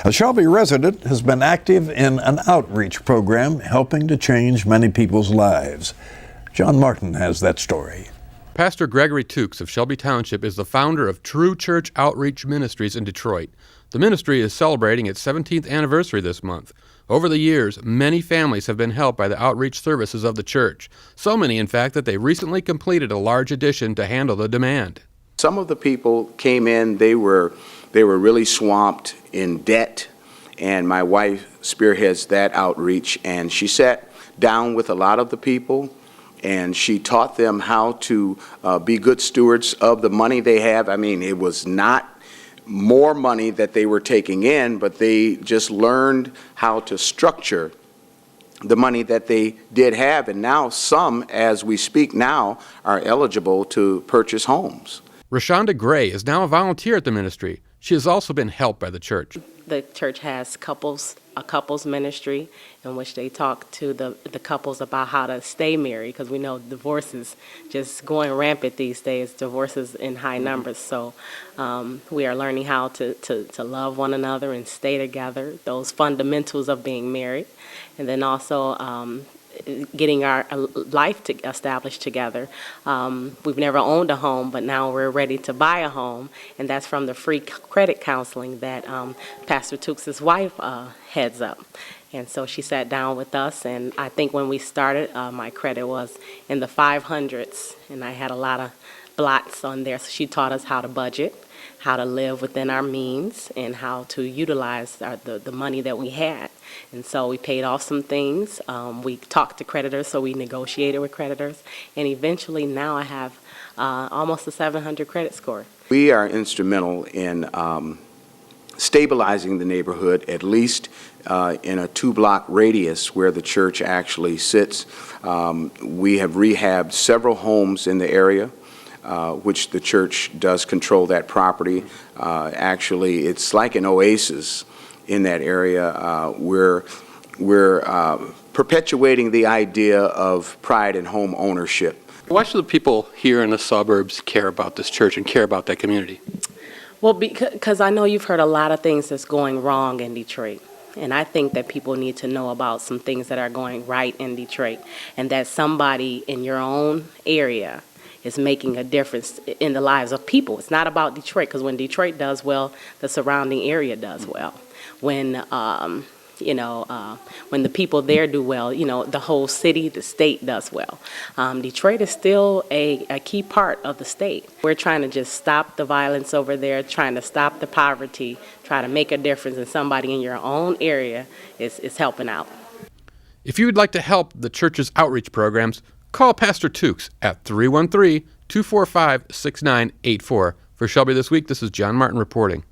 A Shelby resident has been active in an outreach program helping to change many people's lives. John Martin has that story. Pastor Gregory Tukes of Shelby Township is the founder of True Church Outreach Ministries in Detroit. The ministry is celebrating its 17th anniversary this month. Over the years, many families have been helped by the outreach services of the church. So many, in fact, that they recently completed a large addition to handle the demand. Some of the people came in, they were really swamped in debt, and my wife spearheads that outreach, and she sat down with a lot of the people, and she taught them how to be good stewards of the money they have. I mean, it was not more money that they were taking in, but they just learned how to structure the money that they did have, and now some, as we speak now, are eligible to purchase homes. Rashonda Gray is now a volunteer at the ministry. She has also been helped by the church. The church has a couples ministry in which they talk to the couples about how to stay married, because we know divorce is just going rampant these days, divorces in high numbers. So we are learning how to love one another and stay together, those fundamentals of being married, and then also getting our life established together. We've never owned a home, but now we're ready to buy a home, and that's from the free credit counseling that Pastor Tukes' wife heads up. And so she sat down with us, and I think when we started, my credit was in the 500s, and I had a lot of blots on there. So she taught us how to budget, how to live within our means, and how to utilize the money that we had. And so we paid off some things. We talked to creditors, so we negotiated with creditors. And eventually now I have almost a 700 credit score. We are instrumental in stabilizing the neighborhood, at least in a 2-block radius where the church actually sits. We have rehabbed several homes in the area, which the church does control that property. Actually, it's like an oasis in that area. We're perpetuating the idea of pride in home ownership. Why should the people here in the suburbs care about this church and care about that community? Well, because I know you've heard a lot of things that's going wrong in Detroit. And I think that people need to know about some things that are going right in Detroit, and that somebody in your own area is making a difference in the lives of people. It's not about Detroit, because when Detroit does well, the surrounding area does well. When when the people there do well, the whole city, the state does well. Detroit is still a key part of the state. We're trying to just stop the violence over there, trying to stop the poverty, try to make a difference, and somebody in your own area is helping out. If you would like to help the church's outreach programs, call Pastor Tukes at 313-245-6984. For Shelby This Week, this is John Martin reporting.